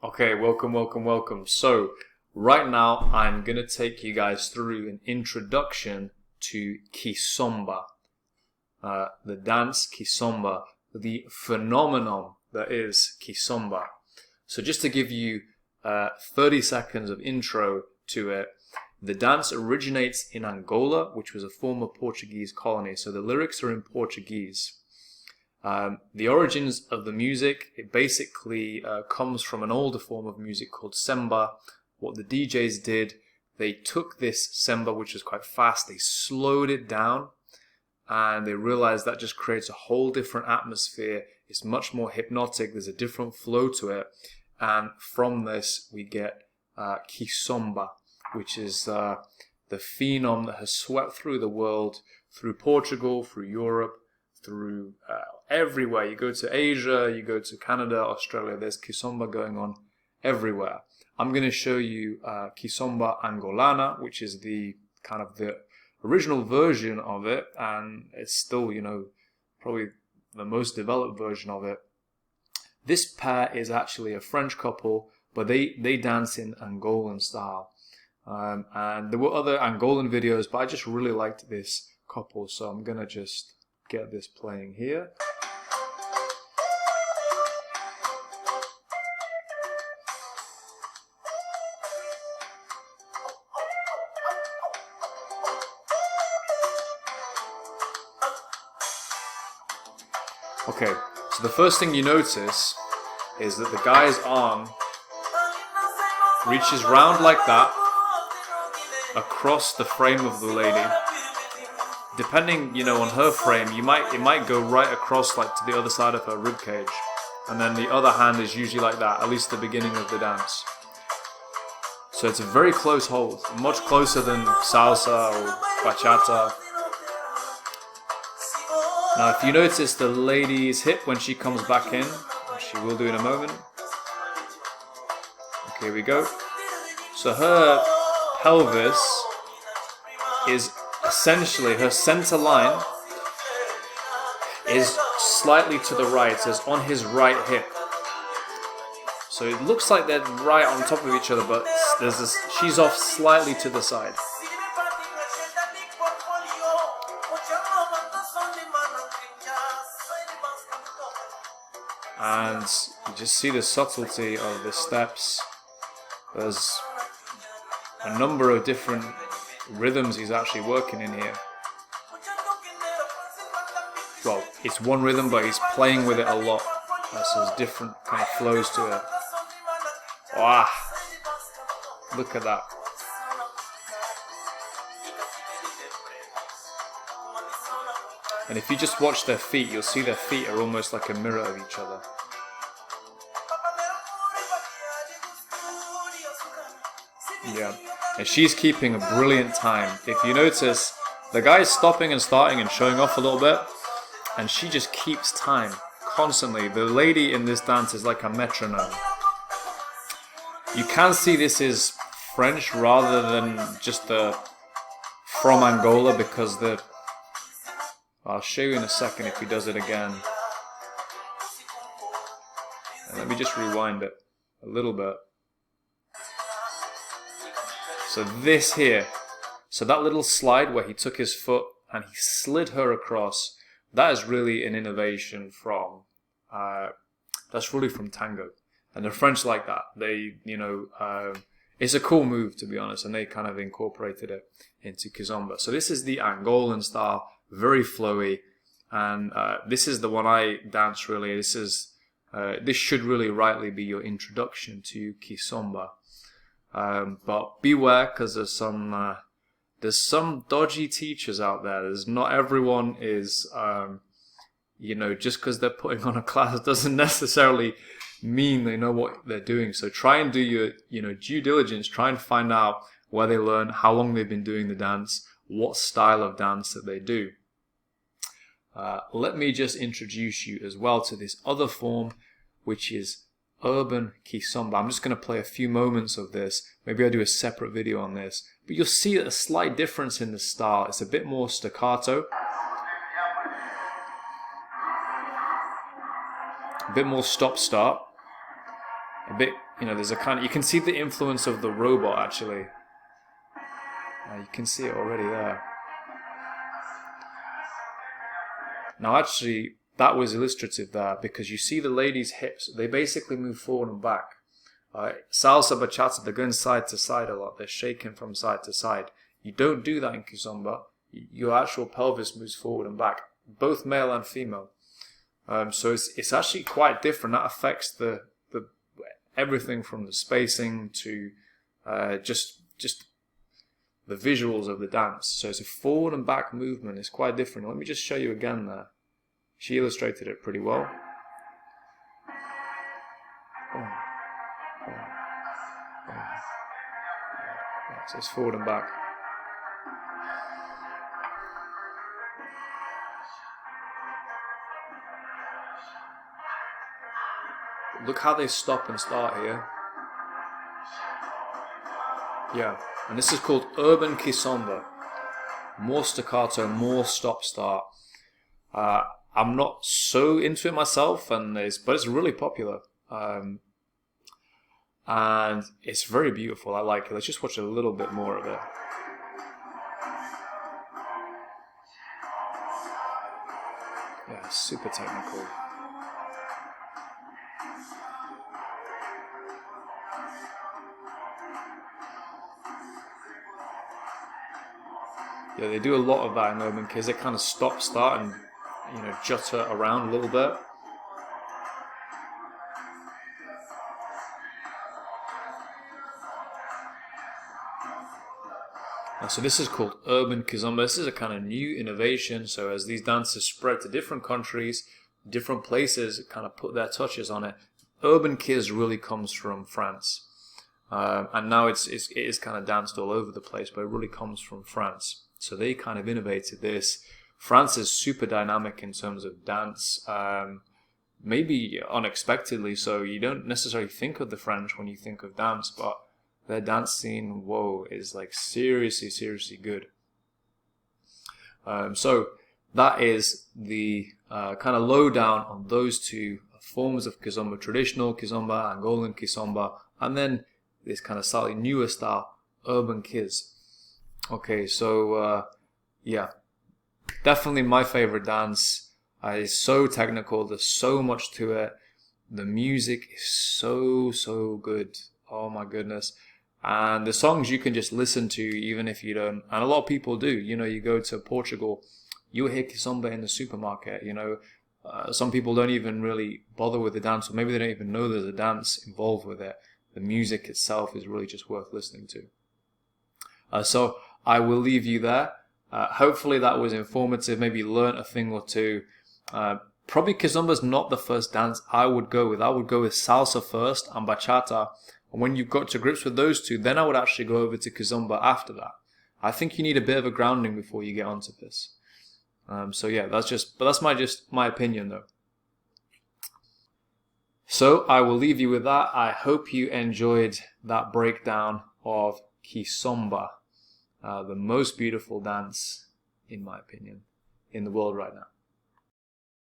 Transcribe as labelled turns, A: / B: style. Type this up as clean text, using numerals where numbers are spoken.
A: Okay, welcome. So, right now I'm gonna take you guys through an introduction to Kizomba, the dance Kizomba, the phenomenon that is Kizomba. So, just to give you 30 seconds of intro to it, the dance originates in Angola, which was a former Portuguese colony. So, the lyrics are in Portuguese. The origins of the music, it basically comes from an older form of music called semba. What the DJs did, they took this semba, which is quite fast, they slowed it down, and they realized that just creates a whole different atmosphere. It's much more hypnotic, there's a different flow to it, and from this we get Kizomba, which is the phenom that has swept through the world, through Portugal, through Europe, through everywhere. You go to Asia, you go to Canada, Australia, there's Kizomba going on everywhere. I'm going to show you Kizomba Angolana, which is the kind of the original version of it, and it's still, probably the most developed version of it. This pair is actually a French couple, but they dance in Angolan style. And there were other Angolan videos, but I just really liked this couple, so I'm going to just get this playing here. Okay, so the first thing you notice is that the guy's arm reaches round like that across the frame of the lady. Depending, on her frame, it might go right across like to the other side of her rib cage, and then the other hand is usually like that, at least the beginning of the dance. So it's a very close hold, much closer than salsa or bachata. Now, if you notice the lady's hip when she comes back in, which she will do in a moment. Okay, here we go. So her pelvis is essentially, her center line is slightly to the right, so it's on his right hip. So it looks like they're right on top of each other, but she's off slightly to the side. And you just see the subtlety of the steps. There's a number of different rhythms he's actually working in here. Well, it's one rhythm, but he's playing with it a lot. So there's different kind of flows to it. Wow, look at that. And if you just watch their feet, you'll see their feet are almost like a mirror of each other. Yeah, and she's keeping a brilliant time. If you notice, the guy's stopping and starting and showing off a little bit, and she just keeps time constantly. The lady in this dance is like a metronome. You can see this is French rather than just from Angola, because I'll show you in a second if he does it again. And let me just rewind it a little bit. So this here, so that little slide where he took his foot and he slid her across, that is really an innovation from, that's really from tango. And the French like that. They, it's a cool move, to be honest, and they kind of incorporated it into Kizomba. So this is the Angolan style, very flowy, and this is the one I dance really. This should really rightly be your introduction to Kizomba. But beware, because there's some dodgy teachers out there. There's not everyone is, just because they're putting on a class doesn't necessarily mean they know what they're doing. So try and do your, due diligence. Try and find out where they learn, how long they've been doing the dance, what style of dance that they do. Let me just introduce you as well to this other form, which is urban Kizomba. I'm just going to play a few moments of this. Maybe I'll do a separate video on this. But you'll see a slight difference in the style. It's a bit more staccato. A bit more stop-start. a bit, you know, there's a kind of, you can see the influence of the robot actually. You can see it already there. Now actually, that was illustrative there, because you see the lady's hips, they basically move forward and back. Salsa, bachata, they're going side to side a lot, they're shaking from side to side. You don't do that in Kizomba. Your actual pelvis moves forward and back, both male and female. So it's actually quite different. That affects the everything from the spacing to just the visuals of the dance. So it's a forward and back movement. It's quite different. Let me just show you again there. She illustrated it pretty well. So it's forward and back. Look how they stop and start here. Yeah, and this is called urban Kizomba. More staccato, more stop-start. I'm not so into it myself, but it's really popular. And it's very beautiful. I like it. Let's just watch a little bit more of it. Yeah, super technical. Yeah, they do a lot of that in urban kids. They kind of stop, start, and jutter around a little bit. So this is called urban Kizomba. This is a kind of new innovation. So as these dances spread to different countries, different places, kind of put their touches on it. Urban Kiz really comes from France, and now it is kind of danced all over the place, but it really comes from France. So they kind of innovated this. France is super dynamic in terms of dance, maybe unexpectedly. So you don't necessarily think of the French when you think of dance, but their dance scene, whoa, is like seriously good. So that is the kind of lowdown on those two forms of Kizomba: traditional Kizomba, Angolan Kizomba, and then this kind of slightly newer style, urban Kiz. Okay, so yeah, definitely my favorite dance. It's so technical. There's so much to it. The music is so good. Oh my goodness. And the songs you can just listen to even if you don't, and a lot of people do. You go to Portugal, you'll hear Kizomba in the supermarket. Some people don't even really bother with the dance, or maybe they don't even know there's a dance involved with it. The music itself is really just worth listening to. So I will leave you there. Hopefully that was informative. Maybe you learned a thing or two. Probably Kizomba's not the first dance I would go with. I would go with salsa first and bachata. And when you've got to grips with those two, then I would actually go over to Kizomba after that. I think you need a bit of a grounding before you get onto this. So yeah, that's my opinion though. So I will leave you with that. I hope you enjoyed that breakdown of Kizomba, the most beautiful dance, in my opinion, in the world right now.